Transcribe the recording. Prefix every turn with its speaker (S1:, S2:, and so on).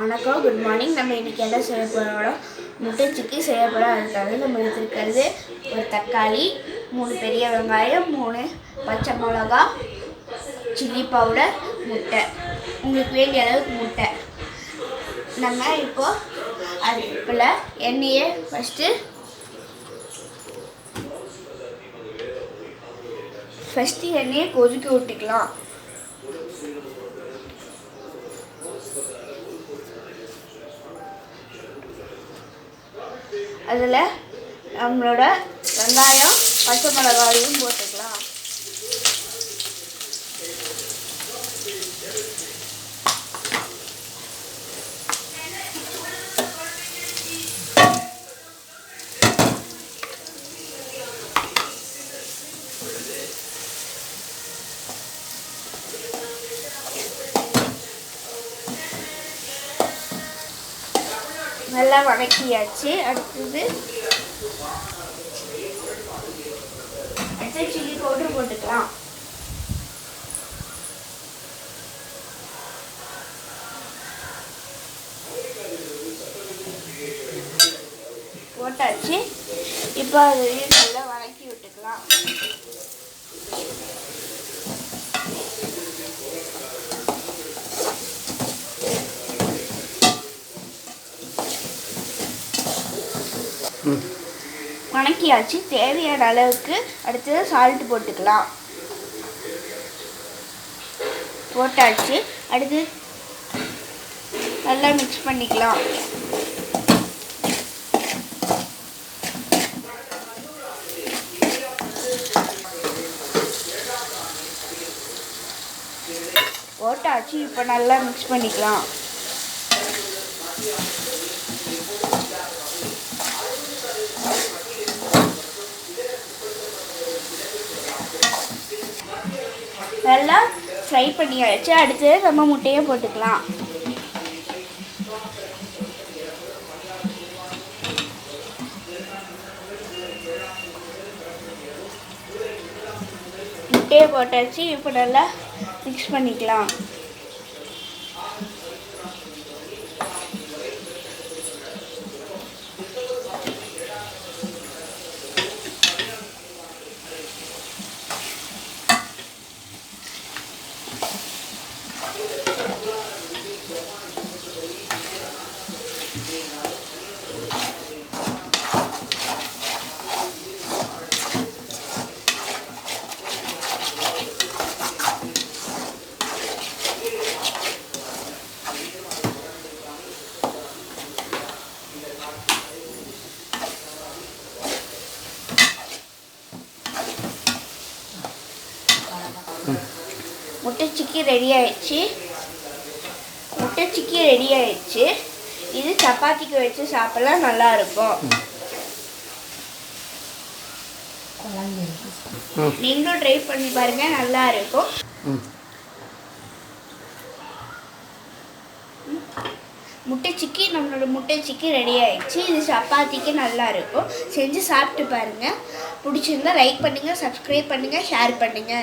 S1: வணக்கம், good morning. நம்ம இன்றைக்கி என்ன செய்ய போகிறோம்? முட்டை சிக்கி செய்ய போகிறோம். அதுக்காக நம்ம எடுத்துருக்கிறது ஒரு தக்காளி, 3 பெரிய வெங்காயம், 3 பச்சை மிளகா, சில்லி பவுடர், முட்டை. உங்களுக்கு வேண்டிய அளவுக்கு முட்டை. நம்ம இப்போது அடுப்பில் எண்ணெயை ஃபஸ்ட்டு எண்ணெயை கொதிக்க விட்டுக்கலாம். அதில் நம்மளோட வெங்காயம் பச்சை மிளகாயும் போட்டுக்கலாம். நல்லா வதக்கியாச்சு. அடுத்து சில்லி பவுடர் போட்டுக்கலாம். போட்டாச்சு. இப்போ அதையும் நல்லா வதக்கி விட்டுக்கலாம். வணக்கியாச்சு. தேவையான அளவுக்கு அடுத்தது சால்ட் போட்டுக்கலாம். போட்டாச்சு. அடுத்து நல்லா மிக்ஸ் பண்ணிக்கலாம். போட்டாச்சு. இப்போ நல்லா மிக்ஸ் பண்ணிக்கலாம். நல்லா ஃப்ரை பண்ணியாச்சு. அடுத்து நம்ம முட்டையை போட்டுக்கலாம். முட்டையை போட்டாச்சு. இப்போ நல்லா மிக்ஸ் பண்ணிக்கலாம். முட்டை சிக்கி ரெடி ஆயிடுச்சு. இது சப்பாத்திக்கு வச்சு சாப்பிடலாம், நல்லா இருக்கும். நீங்களும் ட்ரை பண்ணி பாருங்க, நல்லா இருக்கும். நம்மளோட முட்டை சிக்கி ரெடி ஆயிடுச்சு. இது சப்பாத்திக்கு நல்லா இருக்கும். செஞ்சு சாப்பிட்டு பாருங்க. பிடிச்சிருந்தா லைக் பண்ணுங்க, சப்ஸ்கிரைப் பண்ணுங்க, ஷேர் பண்ணுங்க.